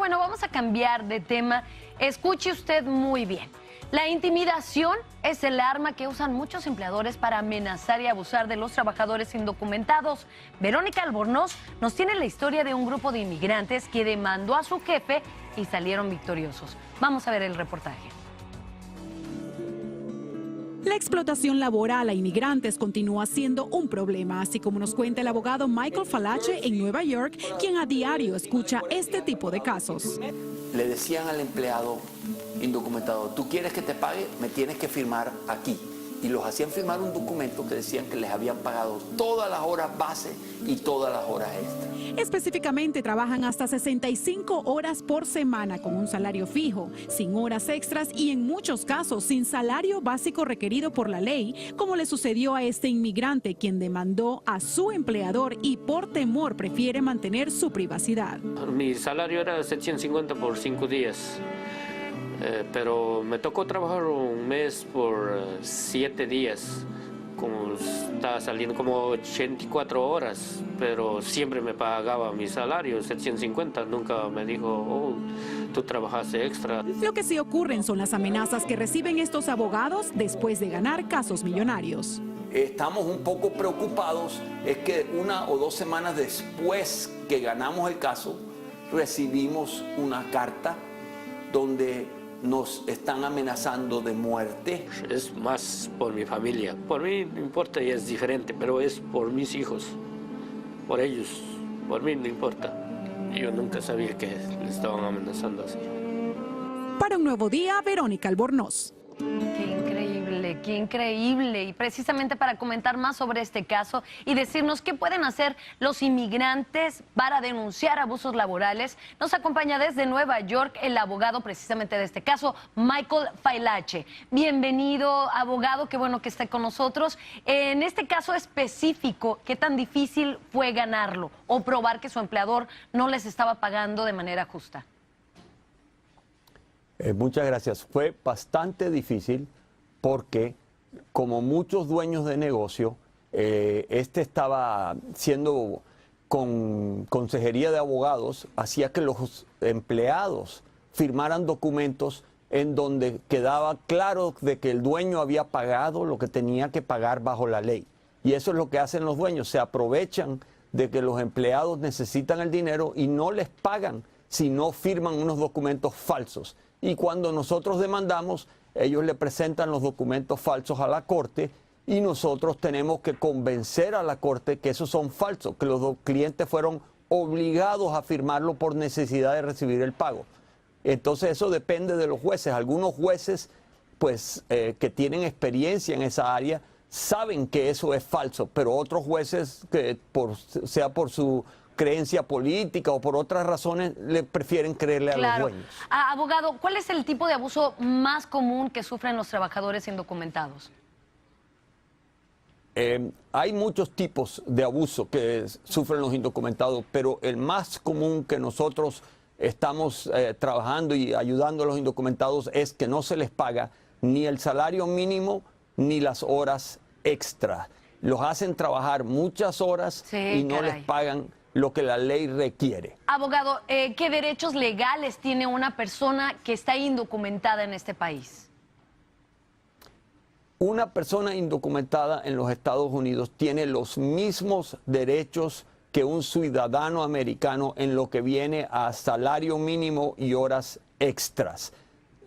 bueno, vamos a cambiar de tema. Escuche usted muy bien. La intimidación es el arma que usan muchos empleadores para amenazar y abusar de los trabajadores indocumentados. Verónica Albornoz nos tiene la historia de un grupo de inmigrantes que demandó a su jefe y salieron victoriosos. Vamos a ver el reportaje. La explotación laboral a inmigrantes continúa siendo un problema, así como nos cuenta el abogado Michael Falache en Nueva York, quien a diario escucha este tipo de casos. Le decían al empleado indocumentado, tú quieres que te pague, me tienes que firmar aquí. Y los hacían firmar un documento que decían que les habían pagado todas las horas base y todas las horas extras. Específicamente trabajan hasta 65 horas por semana con un salario fijo, sin horas extras y en muchos casos sin salario básico requerido por la ley, como le sucedió a este inmigrante quien demandó a su empleador y por temor prefiere mantener su privacidad. Mi salario era 750 por 5 días. Pero me tocó trabajar un mes por 7 días, como estaba saliendo como 84 horas, pero siempre me pagaba mi salario, 750, nunca me dijo, oh, tú trabajaste extra. Lo que sí ocurren son las amenazas que reciben estos abogados después de ganar casos millonarios. Estamos un poco preocupados, es que 1 o 2 semanas después que ganamos el caso, recibimos una carta donde nos están amenazando de muerte. Es más por mi familia. Por mí no importa y es diferente, pero es por mis hijos, por ellos. Por mí no importa. Yo nunca sabía que le estaban amenazando así. Para Un Nuevo Día, Verónica Albornoz. Qué increíble, qué increíble. Y precisamente para comentar más sobre este caso y decirnos qué pueden hacer los inmigrantes para denunciar abusos laborales, nos acompaña desde Nueva York el abogado precisamente de este caso, Michael Falache. Bienvenido, abogado, qué bueno que esté con nosotros. En este caso específico, ¿qué tan difícil fue ganarlo o probar que su empleador no les estaba pagando de manera justa? Muchas gracias. Fue bastante difícil porque, como muchos dueños de negocio, este estaba siendo con consejería de abogados, hacía que los empleados firmaran documentos en donde quedaba claro de que el dueño había pagado lo que tenía que pagar bajo la ley. Y eso es lo que hacen los dueños, se aprovechan de que los empleados necesitan el dinero y no les pagan si no firman unos documentos falsos. Y cuando nosotros demandamos, ellos le presentan los documentos falsos a la corte y nosotros tenemos que convencer a la corte que esos son falsos, que los clientes fueron obligados a firmarlo por necesidad de recibir el pago. Entonces eso depende de los jueces. Algunos jueces, pues, que tienen experiencia en esa área, saben que eso es falso, pero otros jueces, que sea por su creencia política o por otras razones, le prefieren creerle a los dueños. Abogado, ¿cuál es el tipo de abuso más común que sufren los trabajadores indocumentados? Hay muchos tipos de abuso que sufren los indocumentados, pero el más común que nosotros estamos trabajando y ayudando a los indocumentados es que no se les paga ni el salario mínimo ni las horas extra. Los hacen trabajar muchas horas y no les pagan lo que la ley requiere. Abogado, ¿qué derechos legales tiene una persona que está indocumentada en este país? Una persona indocumentada en los Estados Unidos tiene los mismos derechos que un ciudadano americano en lo que viene a salario mínimo y horas extras.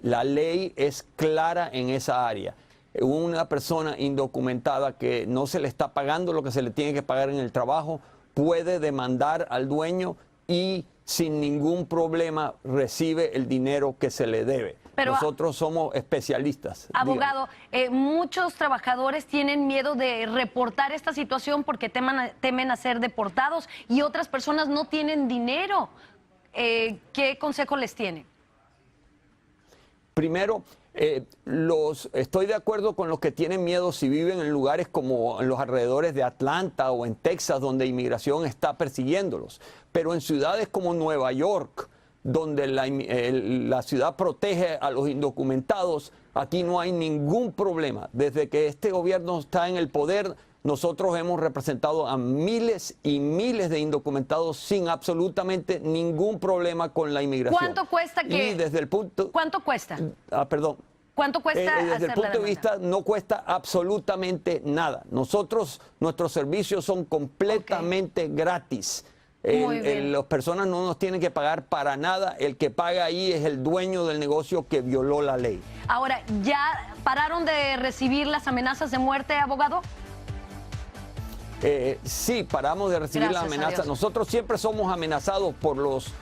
La ley es clara en esa área. Una persona indocumentada que no se le está pagando lo que se le tiene que pagar en el trabajo puede demandar al dueño y sin ningún problema recibe el dinero que se le debe. Pero nosotros somos especialistas. Abogado, muchos trabajadores tienen miedo de reportar esta situación porque temen a ser deportados y otras personas no tienen dinero. ¿Qué consejo les tiene? Primero, estoy de acuerdo con los que tienen miedo si viven en lugares como en los alrededores de Atlanta o en Texas, donde inmigración está persiguiéndolos. Pero en ciudades como Nueva York, donde la ciudad protege a los indocumentados, aquí no hay ningún problema. Desde que este gobierno está en el poder, nosotros hemos representado a miles y miles de indocumentados sin absolutamente ningún problema con la inmigración. ¿Cuánto cuesta que...? Y desde el punto... ¿Cuánto cuesta? Perdón. ¿Cuánto cuesta Desde hacer el la punto de demanda? vista, no cuesta absolutamente nada. Nuestros servicios son completamente gratis. Muy bien. Las personas no nos tienen que pagar para nada. El que paga ahí es el dueño del negocio que violó la ley. Ahora, ¿ya pararon de recibir las amenazas de muerte, abogado? Sí, paramos de recibir las Gracias a amenazas. Dios. Nosotros siempre somos amenazados por los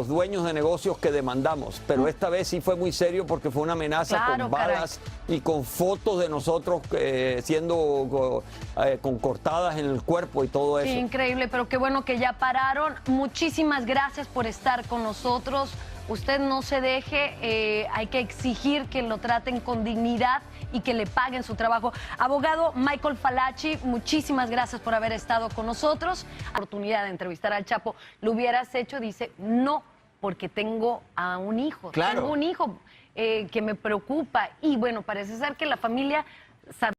dueños de negocios que demandamos, pero esta vez sí fue muy serio porque fue una amenaza Claro, con balas y con fotos de nosotros siendo con cortadas en el cuerpo y todo Sí, eso. increíble, pero qué bueno que ya pararon. Muchísimas gracias por estar con nosotros. Usted no se deje, hay que exigir que lo traten con dignidad y que le paguen su trabajo. Abogado Michael Fallaci, muchísimas gracias por haber estado con nosotros. Oportunidad de entrevistar al Chapo, ¿lo hubieras hecho? Dice, no, porque tengo a un hijo. Claro. Tengo un hijo que me preocupa. Y bueno, parece ser que la familia...